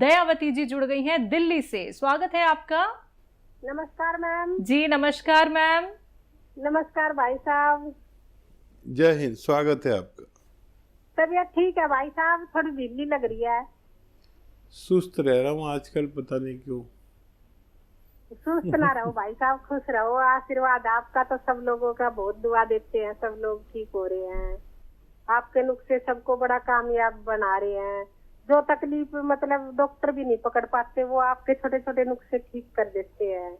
दयावती जी जुड़ गई हैं दिल्ली से। स्वागत है आपका। नमस्कार मैम। जी नमस्कार मैम। नमस्कार भाई साहब। जय हिंद, स्वागत है आपका। तबीयत ठीक है भाई साहब, थोड़ी ढीली लग रही है। सुस्त रह रहा हूँ आजकल, पता नहीं क्यों। सुस्त ना रहो भाई साहब, खुश रहो। आशीर्वाद आपका तो सब लोगों का, बहुत दुआ देते हैं, सब लोग ठीक हो रहे हैं। आपके नुस्खे सबको बड़ा कामयाब बना रहे हैं। जो तकलीफ मतलब डॉक्टर भी नहीं पकड़ पाते, वो आपके छोटे छोटे नुस्खे ठीक कर देते हैं।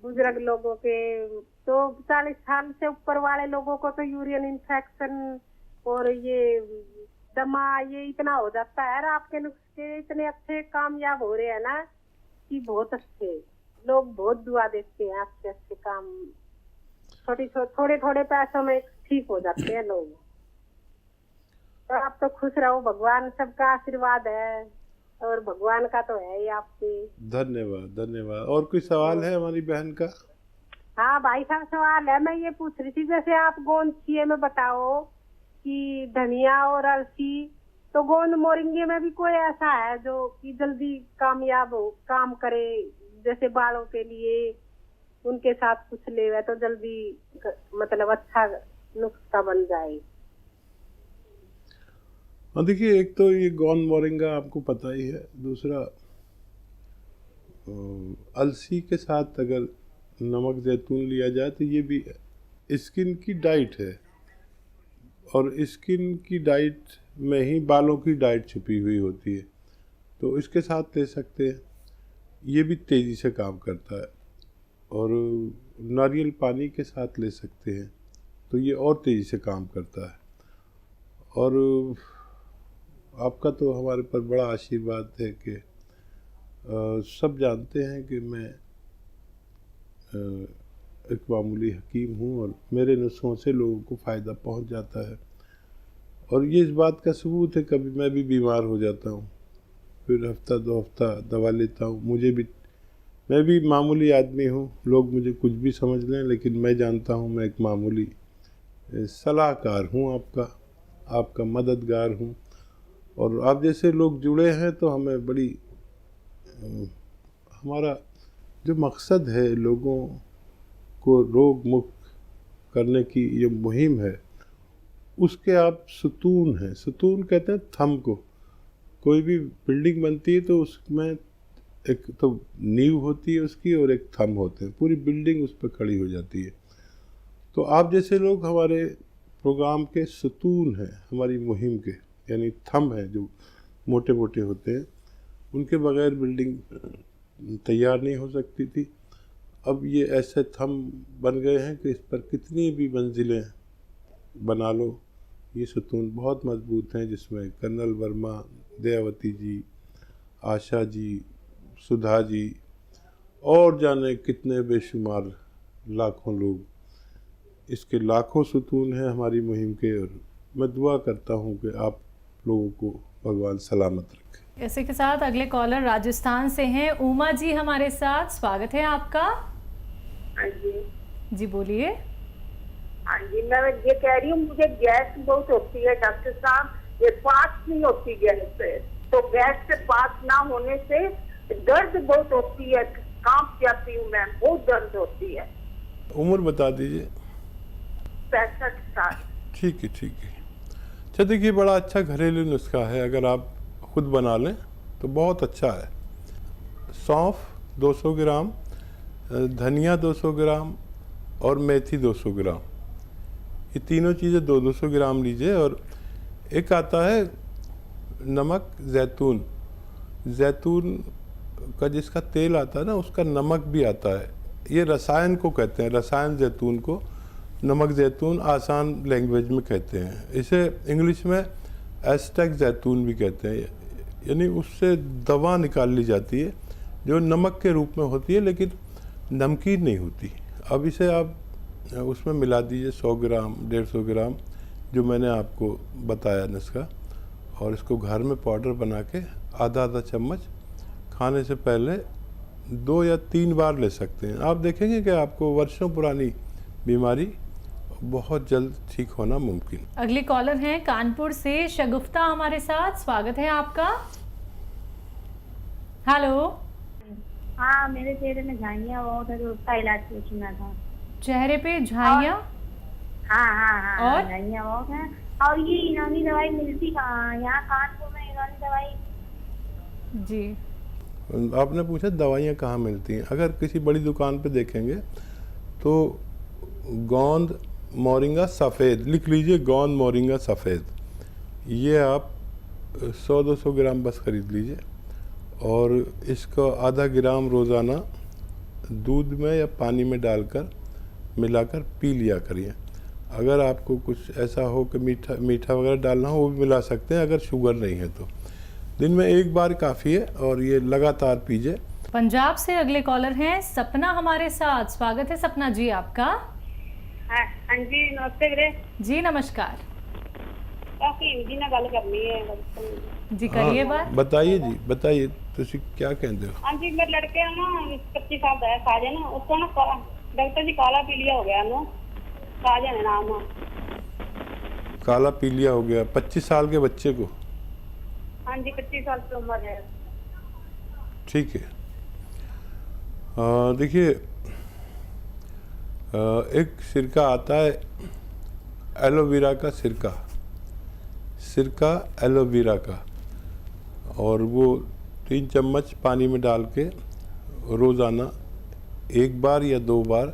बुजुर्ग लोगों के तो 40 साल से ऊपर वाले लोगों को तो यूरिन इन्फेक्शन और ये दमा ये इतना हो जाता है। आपके नुस्खे इतने अच्छे कामयाब हो रहे हैं ना कि बहुत अच्छे, लोग बहुत दुआ देते हैं आपके अच्छे काम। थोड़े थोड़े पैसों में ठीक हो जाते हैं लोग। तो आप तो खुश रहो, भगवान सबका आशीर्वाद है और भगवान का तो है ही आपके। धन्यवाद धन्यवाद। और कोई सवाल है हमारी बहन का? हाँ भाई साहब, सवाल है। मैं ये पूछ रही थी, जैसे आप गोंद छिए में बताओ कि धनिया और अलसी, तो गोंद मोरिंगे में भी कोई ऐसा है जो कि जल्दी कामयाब हो, काम करे? जैसे बालों के लिए उनके साथ कुछ ले तो जल्दी मतलब अच्छा नुस्खा बन जाए। हाँ देखिए, एक तो ये गोंद मोरिंगा आपको पता ही है। दूसरा, अलसी के साथ अगर नमक जैतून लिया जाए तो ये भी स्किन की डाइट है, और स्किन की डाइट में ही बालों की डाइट छुपी हुई होती है, तो इसके साथ ले सकते हैं। ये भी तेज़ी से काम करता है। और नारियल पानी के साथ ले सकते हैं, तो ये और तेज़ी से काम करता है। और आपका तो हमारे पर बड़ा आशीर्वाद है कि सब जानते हैं कि मैं एक मामूली हकीम हूँ और मेरे नुस्खों से लोगों को फ़ायदा पहुँच जाता है। और ये इस बात का सबूत है, कभी मैं भी बीमार हो जाता हूँ, फिर हफ्ता 2 हफ्ता दवा लेता हूँ। मैं भी मामूली आदमी हूँ, लोग मुझे कुछ भी समझ लें, लेकिन मैं जानता हूँ मैं एक मामूली सलाहकार हूँ, आपका मददगार हूँ। और आप जैसे लोग जुड़े हैं तो हमें बड़ी हमारा जो मकसद है लोगों को रोग मुक्त करने की ये मुहिम है, उसके आप सुतून हैं। सुतून कहते हैं थंब को। कोई भी बिल्डिंग बनती है तो उसमें एक तो नींव होती है उसकी और एक थंब होते हैं, पूरी बिल्डिंग उस पर खड़ी हो जाती है। तो आप जैसे लोग हमारे प्रोग्राम के सुतून हैं, हमारी मुहिम के, यानी थंब हैं जो मोटे मोटे होते हैं। उनके बगैर बिल्डिंग तैयार नहीं हो सकती थी। अब ये ऐसे थंब बन गए हैं कि इस पर कितनी भी मंजिलें बना लो, ये सुतून बहुत मजबूत हैं, जिसमें कर्नल वर्मा, दयावती जी, आशा जी, सुधा जी और जाने कितने बेशुमार लाखों लोग, इसके लाखों सुतून हैं हमारी मुहिम के। और मैं दुआ करता हूँ कि आप लोगों को भगवान सलामत रखे। इसी के साथ अगले कॉलर राजस्थान से हैं उमा जी हमारे साथ। स्वागत है आपका। जी बोलिए। हाँ जी, मैं ये कह रही हूँ, मुझे गैस बहुत होती है डॉक्टर साहब, ये पास नहीं होती गैस से। तो गैस से पास ना होने से दर्द बहुत होती है, कांप जाती हूँ मैं, बहुत दर्द होती है। उम्र बता दीजिए। 65 साल। ठीक है। अच्छा देखिए, बड़ा अच्छा घरेलू नुस्खा है, अगर आप खुद बना लें तो बहुत अच्छा है। सौंफ 200 ग्राम, धनिया 200 ग्राम और मेथी 200 ग्राम, ये तीनों चीज़ें 200 ग्राम लीजिए। और एक आता है नमक जैतून का जिसका तेल आता है ना, उसका नमक भी आता है। ये रसायन को कहते हैं, रसायन जैतून को नमक जैतून आसान लैंग्वेज में कहते हैं। इसे इंग्लिश में एस्टेक जैतून भी कहते हैं। यानी उससे दवा निकाल ली जाती है जो नमक के रूप में होती है, लेकिन नमकीन नहीं होती। अब इसे आप उसमें मिला दीजिए 100 ग्राम 150 ग्राम, जो मैंने आपको बताया नुस्खा, और इसको घर में पाउडर बना के आधा चम्मच खाने से पहले 2 या 3 बार ले सकते हैं। आप देखेंगे कि आपको वर्षों पुरानी बीमारी बहुत जल्द ठीक होना मुमकिन। अगले कॉलर हैं कानपुर से शगुफ्ता हमारे साथ। स्वागत है आपका। हेलो। हाँ, मेरे चेहरे में झाइयाँ बहुत है, तो उसका इलाज पूछना था। चेहरे पे झाइयाँ? हाँ, और? झाइयाँ बहुत है। और ये यूनानी दवाई मिलती कहाँ है? यहाँ कानपुर में यूनानी दवाई? जी। आपने पूछा दवाइयाँ कहाँ मिलती हैं। अगर किसी बड़ी दुकान पे देखेंगे तो गोंद मोरिंगा सफ़ेद लिख लीजिए, गोंद मोरिंगा सफ़ेद, ये आप 100-200 ग्राम बस ख़रीद लीजिए और इसको आधा ग्राम रोज़ाना दूध में या पानी में डालकर मिलाकर पी लिया करिए। अगर आपको कुछ ऐसा हो कि मीठा वगैरह डालना हो, वो भी मिला सकते हैं। अगर शुगर नहीं है तो दिन में एक बार काफ़ी है और ये लगातार पीजिए। पंजाब से अगले कॉलर हैं सपना हमारे साथ। स्वागत है सपना जी आपका। हाँ जी, नमस्ते वीरे जी नमस्कार। काफी जी ना गल करनी है। जी करिए बात। बताइए जी, बताइए तुसी क्या कहते हो। हाँ जी, मेरे लड़के ना 25 साल का है, साजन, उसको ना डॉक्टर जी काला पीलिया हो गया ना, साजन है नाम। काला पीलिया हो गया 25 साल के बच्चे को? हाँ जी, 25 साल की उम्र है। ठीक है। देखिए, एक सिरका आता है एलोवेरा का सिरका एलोवेरा का, और वो 3 चम्मच पानी में डाल के रोज़ाना 1 बार या 2 बार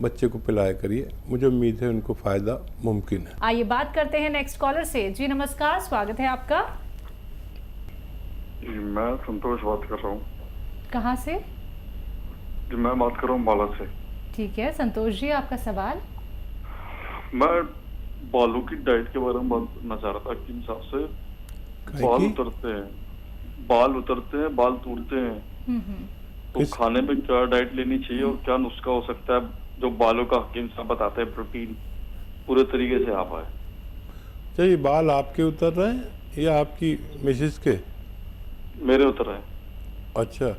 बच्चे को पिलाया करिए। मुझे उम्मीद है उनको फ़ायदा मुमकिन है। आइए बात करते हैं नेक्स्ट कॉलर से। जी नमस्कार, स्वागत है आपका। जी, मैं संतोष बात कर रहा हूँ। कहाँ से? जी, मैं बात कर रहा हूँ बाला से। ठीक है संतोष जी, आपका सवाल। मैं बालों की डाइट के बारे में बात करना चाह रहा था कि हिसाब से बाल उतरते हैं, बाल टूटते हैं, तो खाने में क्या डाइट लेनी चाहिए और क्या नुस्खा हो सकता है जो बालों का हकीम साहब बताते हैं प्रोटीन पूरे तरीके से आ पाए। चाहिए बाल आपके उतर रहे हैं या आपकी मिसेस के? मेरे उतर रहे हैं। अच्छा,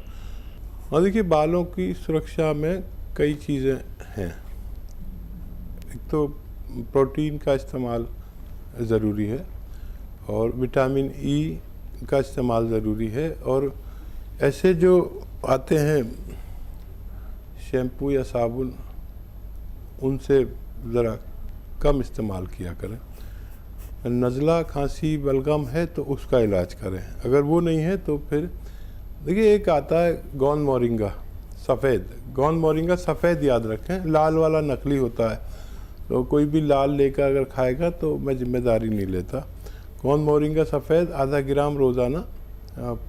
हाँ देखिए, बालों की सुरक्षा में कई चीज़ें हैं। एक तो प्रोटीन का इस्तेमाल ज़रूरी है और विटामिन ई का इस्तेमाल ज़रूरी है, और ऐसे जो आते हैं शैम्पू या साबुन, उनसे ज़रा कम इस्तेमाल किया करें। नज़ला, खांसी, बलगम है तो उसका इलाज करें। अगर वो नहीं है तो फिर देखिए, एक आता है गोंद मोरिंगा सफ़ेद। गोंद मोरिंगा सफ़ेद याद रखें, लाल वाला नकली होता है, तो कोई भी लाल लेकर अगर खाएगा तो मैं जिम्मेदारी नहीं लेता। गोंद मोरिंगा सफ़ेद आधा ग्राम रोज़ाना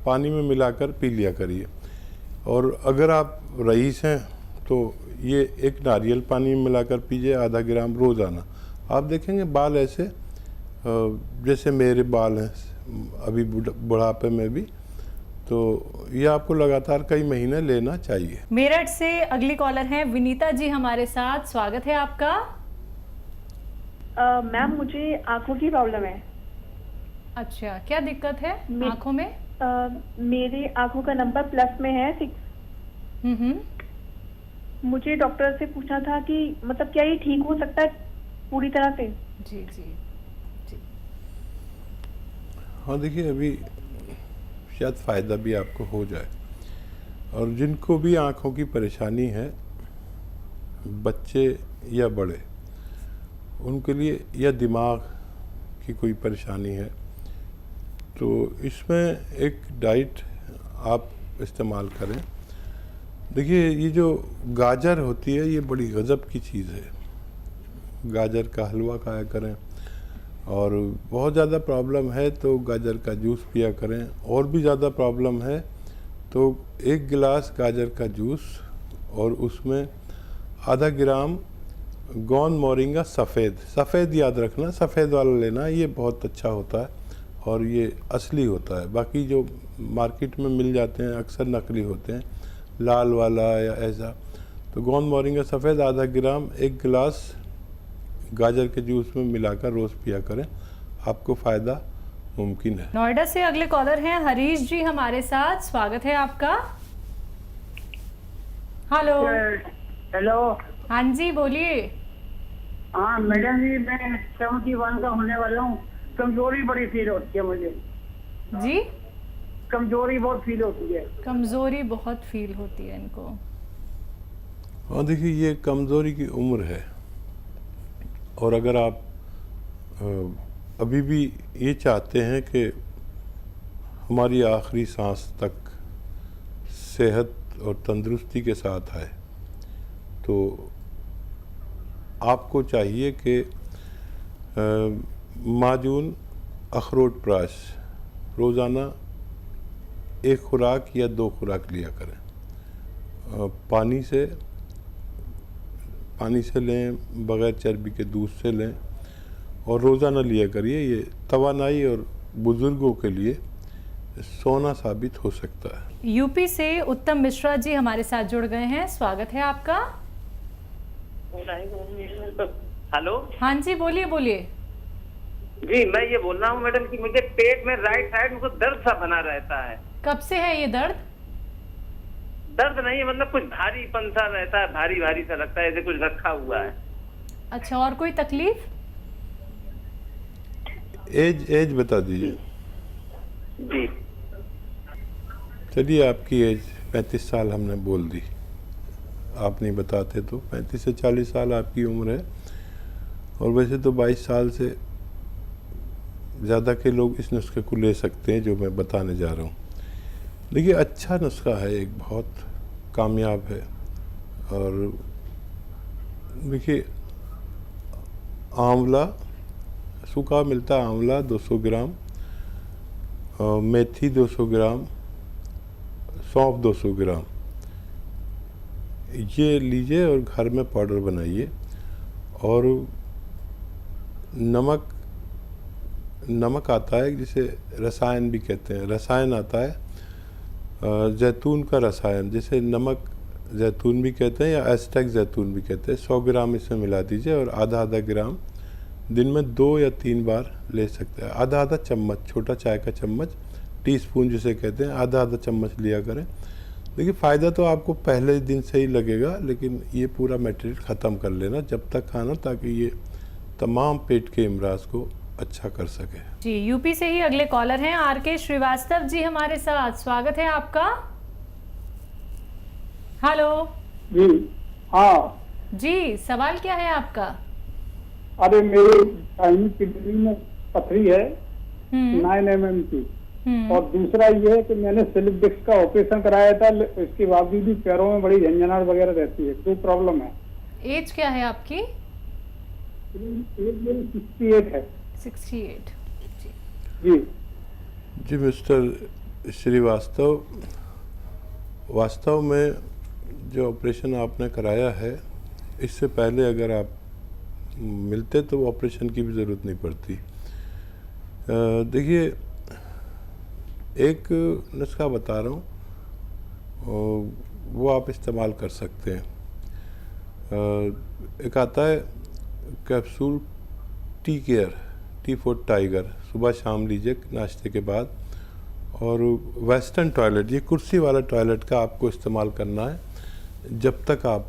पानी में मिलाकर पी लिया करिए। और अगर आप रईस हैं तो ये एक नारियल पानी में मिलाकर पीजिए आधा ग्राम रोज़ाना। आप देखेंगे बाल ऐसे जैसे मेरे बाल हैं अभी बुढ़ापे में भी, तो ये आपको लगातार कई महीने लेना चाहिए। मेरठ से अगली कॉलर हैं विनीता जी हमारे साथ। स्वागत है आपका। मैम, मुझे आंखों की प्रॉब्लम है। अच्छा, क्या दिक्कत है आंखों में? मेरी आंखों का नंबर प्लस में है 6। मुझे डॉक्टर से पूछना था कि मतलब क्या ये ठीक हो सकता है पूरी तरह से? जी जी जी। हाँ देखिए, अभी शायद फ़ायदा भी आपको हो जाए। और जिनको भी आँखों की परेशानी है, बच्चे या बड़े, उनके लिए, या दिमाग की कोई परेशानी है, तो इसमें एक डाइट आप इस्तेमाल करें। देखिए, ये जो गाजर होती है ये बड़ी गज़ब की चीज़ है। गाजर का हलवा खाया करें, और बहुत ज़्यादा प्रॉब्लम है तो गाजर का जूस पिया करें। और भी ज़्यादा प्रॉब्लम है तो 1 गिलास गाजर का जूस और उसमें आधा ग्राम गोंद मोरिंगा सफ़ेद याद रखना, सफ़ेद वाला लेना, ये बहुत अच्छा होता है और ये असली होता है। बाकी जो मार्केट में मिल जाते हैं अक्सर नकली होते हैं, लाल वाला या ऐसा। तो गोंद मोरिंगा सफ़ेद आधा ग्राम 1 गिलास गाजर के जूस में मिलाकर रोज़ पिया करें, आपको फ़ायदा मुमकिन है। नोएडा से अगले कॉलर हैं हरीश जी हमारे साथ। स्वागत है आपका। हेलो। हेलो। हाँ जी, बोलिए। हाँ मैडम जी, मैं 71 का होने वाला हूँ। कमजोरी बड़ी फील होती है मुझे जी। कमजोरी बहुत फील होती है। कमजोरी बहुत फील होती है इनको। हाँ देखिए, ये कमज़ोरी की उम्र है, और अगर आप अभी भी ये चाहते हैं कि हमारी आखिरी सांस तक सेहत और तंदुरुस्ती के साथ आए, तो आपको चाहिए कि माजून अखरोट प्राश रोज़ाना 1 खुराक या 2 खुराक लिया करें। पानी से लें, बग़ैर चर्बी के दूध से लें, और रोज़ाना लिया करिए। ये तवानाई और बुज़ुर्गों के लिए सोना साबित हो सकता है। यूपी से उत्तम मिश्रा जी हमारे साथ जुड़ गए हैं, स्वागत है आपका। हेलो। हाँ जी, बोलिए बोलिए। जी, मैं ये बोल रहा हूँ मैडम कि मुझे पेट में राइट साइड में कुछ दर्द सा बना रहता है। कब से है ये दर्द? दर्द नहीं है, मतलब कुछ भारीपन सा रहता है, भारी भारी सा लगता है, जैसे कुछ रखा हुआ है। अच्छा, और कोई तकलीफ? एज बता दीजिए। जी चलिए, आपकी एज 35 साल हमने बोल दी, आप नहीं बताते तो 35 से 40 साल आपकी उम्र है। और वैसे तो 22 साल से ज़्यादा के लोग इस नुस्खे को ले सकते हैं जो मैं बताने जा रहा हूँ। देखिए, अच्छा नुस्खा है, एक बहुत कामयाब है। और देखिए, आंवला, सूखा मिलता है आंवला 200 ग्राम, मेथी 200 ग्राम, सौंफ 200 ग्राम, ये लीजिए और घर में पाउडर बनाइए। और नमक आता है जिसे रसायन भी कहते हैं, रसायन आता है जैतून का रसायन, जिसे नमक जैतून भी कहते हैं या एस्टेक जैतून भी कहते हैं। 100 ग्राम इसमें मिला दीजिए और आधा ग्राम दिन में 2 या 3 बार ले सकते हैं। आधा चम्मच, छोटा चाय का चम्मच, टीस्पून जिसे कहते हैं, आधा चम्मच लिया करें। देखिए, फ़ायदा तो आपको पहले दिन से ही लगेगा, लेकिन ये पूरा मटेरियल ख़त्म कर लेना जब तक खाना, ताकि ये तमाम पेट के इमराज को अच्छा कर सके। जी, यूपी से ही अगले कॉलर हैं आर.के. श्रीवास्तव जी हमारे साथ, स्वागत है आपका। हेलो जी हाँ जी, सवाल क्या है आपका? अरे मेरे किडनी में पथरी है 9 mm की, और दूसरा ये है कि मैंने स्लिप डिस्क का ऑपरेशन कराया था, इसके बावजूद भी पैरों में बड़ी झंझनाहट वगैरह रहती है। 2 प्रॉब्लम है। एज क्या है आपकी? एज मेरी 68 है। 68 जी जी मिस्टर श्रीवास्तव, वास्तव में जो ऑपरेशन आपने कराया है, इससे पहले अगर आप मिलते तो ऑपरेशन की भी ज़रूरत नहीं पड़ती। देखिए, एक नुस्खा बता रहा हूँ, वो आप इस्तेमाल कर सकते हैं। एक आता है capsule tea care, T for tiger, सुबह शाम लीजिए नाश्ते के बाद। और वेस्टर्न टॉयलेट, ये कुर्सी वाला टॉयलेट का आपको इस्तेमाल करना है जब तक आप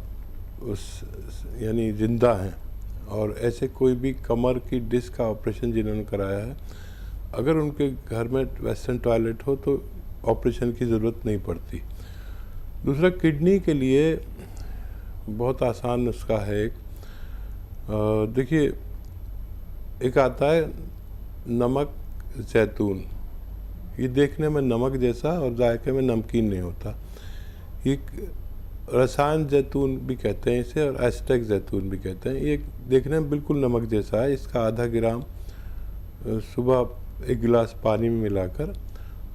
यानी ज़िंदा हैं। और ऐसे कोई भी कमर की डिस्क का ऑपरेशन जिन्होंने कराया है, अगर उनके घर में वेस्टर्न टॉयलेट हो तो ऑपरेशन की ज़रूरत नहीं पड़ती। दूसरा, किडनी के लिए बहुत आसान नुस्खा है एक। देखिए, एक आता है नमक जैतून, ये देखने में नमक जैसा और जायके में नमकीन नहीं होता। ये रसायन जैतून भी कहते हैं इसे, और एस्टेक जैतून भी कहते हैं। ये देखने में बिल्कुल नमक जैसा है। इसका आधा ग्राम सुबह 1 गिलास पानी में मिलाकर,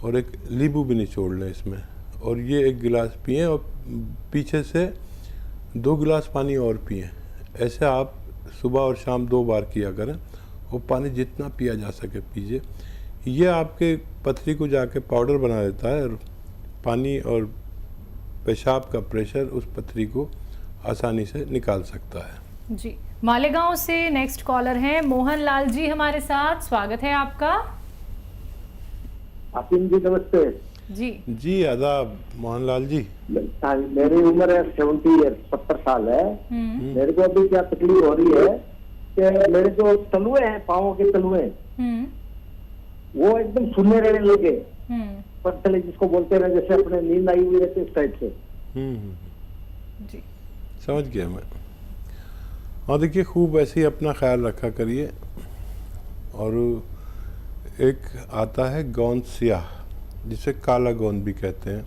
और एक नींबू भी निचोड़ लें इसमें, और ये 1 गिलास पिएं, और पीछे से 2 गिलास पानी और पिएं। ऐसे आप सुबह और शाम 2 बार किया करें, और पानी जितना पिया जा सके पीजिए। ये आपके पथरी को जाके पाउडर बना देता है, और पानी और पेशाब का प्रेशर उस पथरी को आसानी से निकाल सकता है। जी, मालेगांव से नेक्स्ट कॉलर हैं मोहन लाल जी हमारे साथ, स्वागत है आपका। आसिम जी नमस्ते। जी आदाब मोहन लाल जी। मेरी उम्र है 70 ईयर, 70 साल है। मेरे को अभी क्या तकलीफ हो रही है कि मेरे जो तलुए हैं, पाँव के तलुए, वो एकदम सुनने रहने लगे, पत्थर जिसको बोलते हैं जैसे अपने नींद आई हुई रहती है, इस टाइप से। जी समझ गया मैं। और देखिए खूब ऐसे ही अपना ख्याल रखा करिए। और एक आता है गोंद सियाह, जिसे काला गोंद भी कहते हैं,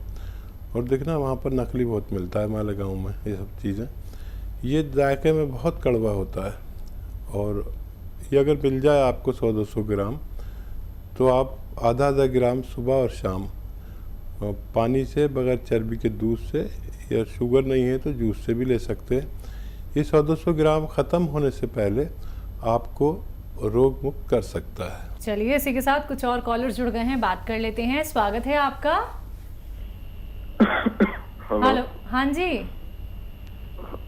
और देखना वहाँ पर नकली बहुत मिलता है मालेगांव में ये सब चीज़ें। ये जायके में बहुत कड़वा होता है, और ये अगर मिल जाए आपको 100-200 ग्राम, तो आप आधा ग्राम सुबह और शाम पानी से, बगैर चर्बी के दूध से, या शुगर नहीं है तो जूस से भी ले सकते हैं। ये 100-200 ग्राम ख़त्म होने से पहले आपको रोग मुक्त कर सकता है। चलिए इसी के साथ कुछ और कॉलर्स जुड़ गए हैं, बात कर लेते हैं। स्वागत है आपका। हेलो, हाँ जी,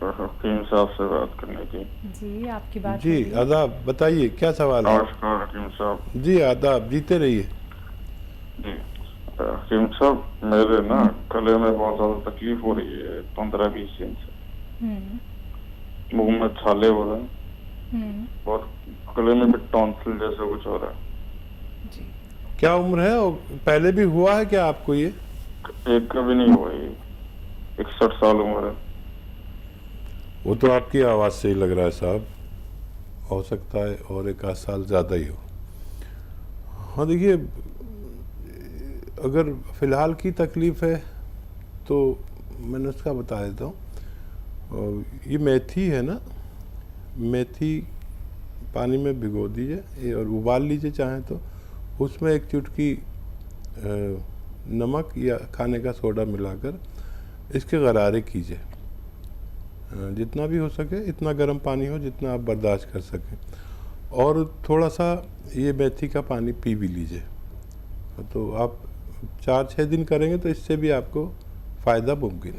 हकीम साहब से बात करने की। जी आपकी बात जी आदाब, बताइए क्या सवाल है? नमस्कार हकीम साहब। जी आदाब, जीते रहिए। जी हकीम साहब, मेरे ना गले में बहुत ज्यादा तकलीफ हो रही है 15-20 दिन से। मुंह में छाले हो रहे हैं और गले में भी टॉन्सिल जैसा कुछ हो रहा है। जी क्या उम्र है, और पहले भी हुआ है क्या आपको ये? एक कभी नहीं हुआ, ये 61 साल उम्र है। वो तो आपकी आवाज़ से ही लग रहा है साहब, हो सकता है और 1 साल ज़्यादा ही हो। हाँ देखिए, अगर फ़िलहाल की तकलीफ़ है तो मैंने उसका बता देता हूँ। ये मेथी है ना, मेथी पानी में भिगो दीजिए और उबाल लीजिए चाहें तो, उसमें एक चुटकी नमक या खाने का सोडा मिलाकर इसके गरारे कीजिए। जितना भी हो सके, इतना गर्म पानी हो जितना आप बर्दाश्त कर सकें, और थोड़ा सा ये मेथी का पानी पी भी लीजिए। तो आप 4-6 दिन करेंगे तो इससे भी आपको फ़ायदा मुमकिन है।